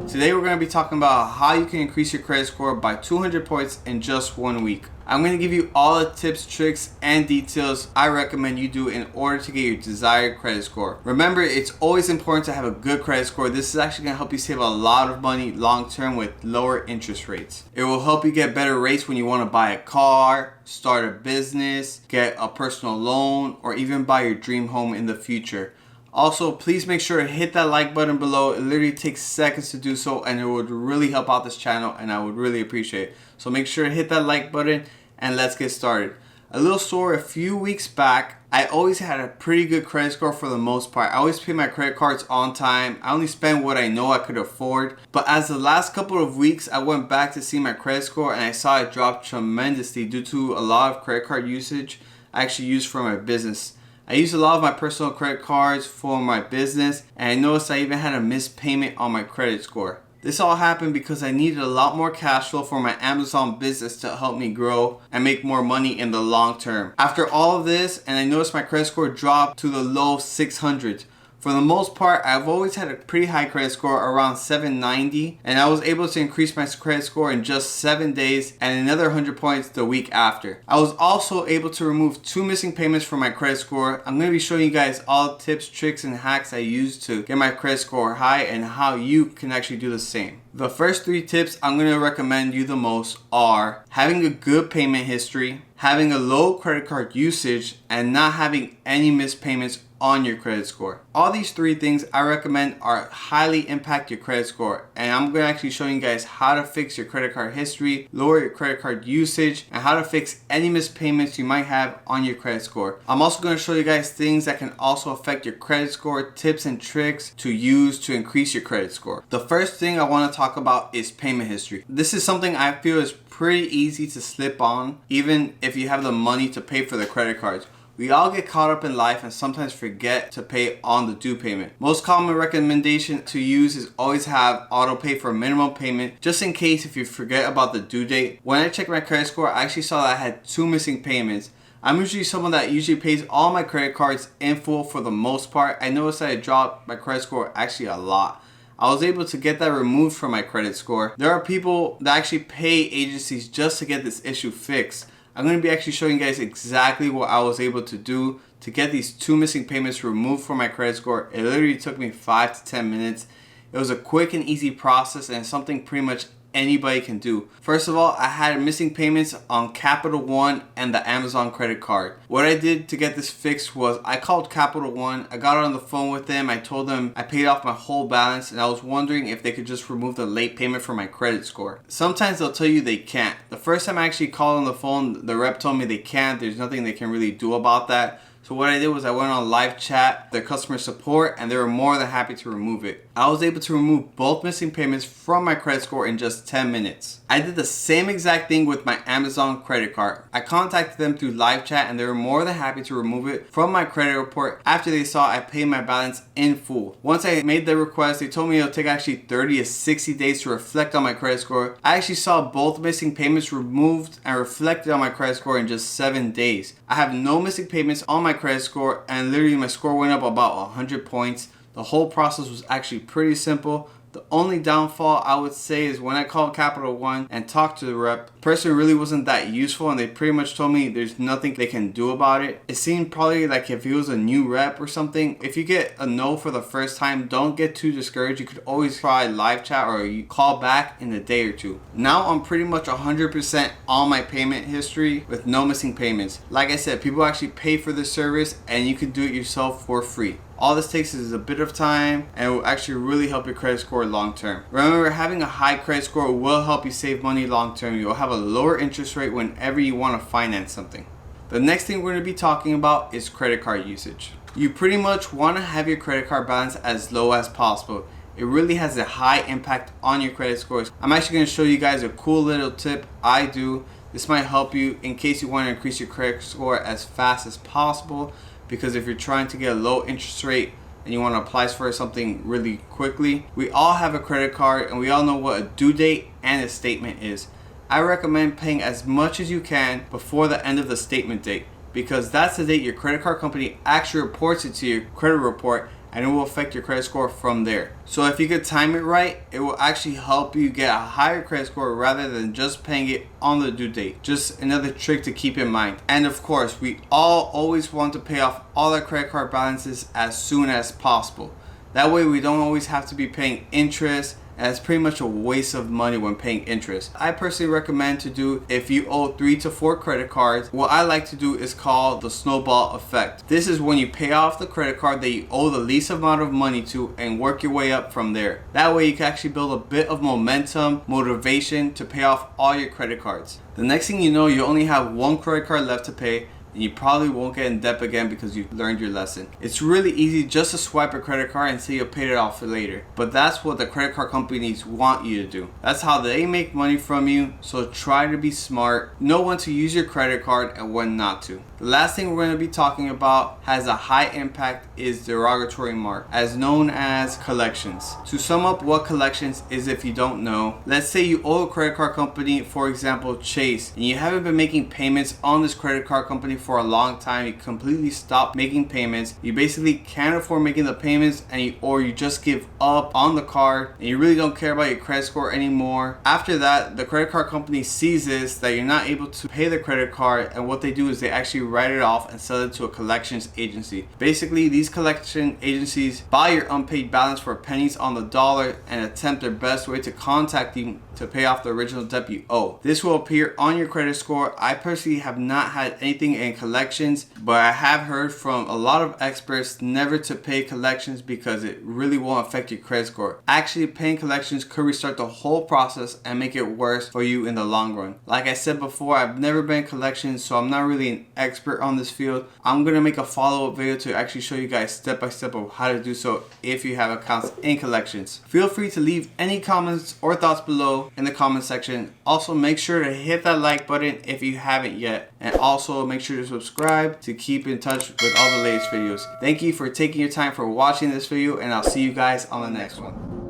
Today we're going to be talking about how you can increase your credit score by 200 points in just 1 week. I'm going to give you all the tips, tricks, and details I recommend you do in order to get your desired credit score. Remember, it's always important to have a good credit score. This is actually going to help you save a lot of money long term with lower interest rates. It will help you get better rates when you want to buy a car, start a business, get a personal loan, or even buy your dream home in the future. Also, please make sure to hit that like button below. It literally takes seconds to do so, and it would really help out this channel, and I would really appreciate it. So make sure to hit that like button, and let's get started. A little story: a few weeks back, I always had a pretty good credit score for the most part. I always pay my credit cards on time. I only spend what I know I could afford. But as the last couple of weeks, I went back to see my credit score, and I saw it drop tremendously due to a lot of credit card usage I actually use for my business. I use a lot of my personal credit cards for my business, and I noticed I even had a missed payment on my credit score. This all happened because I needed a lot more cash flow for my Amazon business to help me grow and make more money in the long term. After all of this, and I noticed my credit score dropped to the low 600s. For the most part, I've always had a pretty high credit score, around 790, and I was able to increase my credit score in just 7 days and another 100 points the week after. I was also able to remove 2 missing payments from my credit score. I'm going to be showing you guys all the tips, tricks, and hacks I use to get my credit score high and how you can actually do the same. The first 3 tips I'm going to recommend you the most are having a good payment history, having a low credit card usage, and not having any missed payments on your credit score. All these 3 things I recommend are highly impact your credit score, and I'm going to actually show you guys how to fix your credit card history, lower your credit card usage, and how to fix any missed payments you might have on your credit score. I'm also going to show you guys things that can also affect your credit score, tips and tricks to use to increase your credit score. The first thing I want to talk about is payment history. This is something I feel is pretty easy to slip on, even if you have the money to pay for the credit cards. We all get caught up in life and sometimes forget to pay on the due payment. Most common recommendation to use is always have auto pay for minimum payment, just in case if you forget about the due date. When I checked my credit score, I actually saw that I had 2 missing payments. I'm usually someone that usually pays all my credit cards in full for the most part. I noticed that it dropped my credit score actually a lot. I was able to get that removed from my credit score. There are people that actually pay agencies just to get this issue fixed. I'm going to be actually showing you guys exactly what I was able to do to get these 2 missing payments removed from my credit score. It literally took me 5 to 10 minutes. It was a quick and easy process, and something pretty much anybody can do. First of all, I had missing payments on Capital One and the Amazon credit card. What I did to get this fixed was I called Capital One. I got on the phone with them. I told them I paid off my whole balance, and I was wondering if they could just remove the late payment from my credit score. Sometimes they'll tell you they can't. The first time I actually called on the phone, the rep told me they can't. There's nothing they can really do about that. So what I did was I went on live chat, their customer support, and they were more than happy to remove it. I was able to remove both missing payments from my credit score in just 10 minutes. I did the same exact thing with my Amazon credit card. I contacted them through live chat, and they were more than happy to remove it from my credit report after they saw I paid my balance in full. Once I made the request, they told me it'll take actually 30 to 60 days to reflect on my credit score. I actually saw both missing payments removed and reflected on my credit score in just 7 days. I have no missing payments on my credit score, and literally my score went up about 100 points. The whole process was actually pretty simple. The only downfall I would say is when I called Capital One and talked to the rep, the person really wasn't that useful, and they pretty much told me there's nothing they can do about it. It seemed probably like if he was a new rep or something. If you get a no for the first time, don't get too discouraged. You could always try live chat, or you call back in a day or 2. Now I'm pretty much 100% on my payment history with no missing payments. Like I said, people actually pay for this service, and you can do it yourself for free. All this takes is a bit of time, and it will actually really help your credit score long term. Remember, having a high credit score will help you save money long term. You'll have a lower interest rate whenever you want to finance something. The next thing we're going to be talking about is credit card usage. You pretty much want to have your credit card balance as low as possible. It really has a high impact on your credit scores. I'm actually going to show you guys a cool little tip I do. This might help you in case you want to increase your credit score as fast as possible. Because if you're trying to get a low interest rate and you want to apply for something really quickly, we all have a credit card, and we all know what a due date and a statement is. I recommend paying as much as you can before the end of the statement date, because that's the date your credit card company actually reports it to your credit report and it will affect your credit score from there. So if you could time it right, it will actually help you get a higher credit score rather than just paying it on the due date. Just another trick to keep in mind. And of course, we all always want to pay off all our credit card balances as soon as possible. That way we don't always have to be paying interest, and it's pretty much a waste of money when paying interest. I personally recommend to do, if you owe 3 to 4 credit cards, what I like to do is called the snowball effect. This is when you pay off the credit card that you owe the least amount of money to and work your way up from there. That way you can actually build a bit of momentum, motivation to pay off all your credit cards. The next thing you know, you only have 1 credit card left to pay, and you probably won't get in debt again because you've learned your lesson. It's really easy just to swipe a credit card and say you'll pay it off later. But that's what the credit card companies want you to do. That's how they make money from you, so try to be smart. Know when to use your credit card and when not to. The last thing we're going to be talking about has a high impact is derogatory mark, as known as collections. To sum up what collections is, if you don't know, let's say you owe a credit card company, for example Chase, and you haven't been making payments on this credit card company for a long time. You completely stop making payments. You basically can't afford making the payments, and you just give up on the card, and you really don't care about your credit score anymore. After that, the credit card company sees this, that you're not able to pay the credit card, and what they do is they actually write it off and sell it to a collections agency. Basically, these collection agencies buy your unpaid balance for pennies on the dollar and attempt their best way to contact you to pay off the original debt you owe. This will appear on your credit score. I personally have not had anything in collections, but I have heard from a lot of experts never to pay collections because it really won't affect your credit score. Actually, paying collections could restart the whole process and make it worse for you in the long run. Like I said before, I've never been in collections, so I'm not really an expert on this field. I'm gonna make a follow-up video to actually show you guys step by step of how to do so if you have accounts in collections. Feel free to leave any comments or thoughts below in the comment section. Also, make sure to hit that like button if you haven't yet, and also make sure to subscribe to keep in touch with all the latest videos. Thank you for taking your time for watching this video, and I'll see you guys on the next one.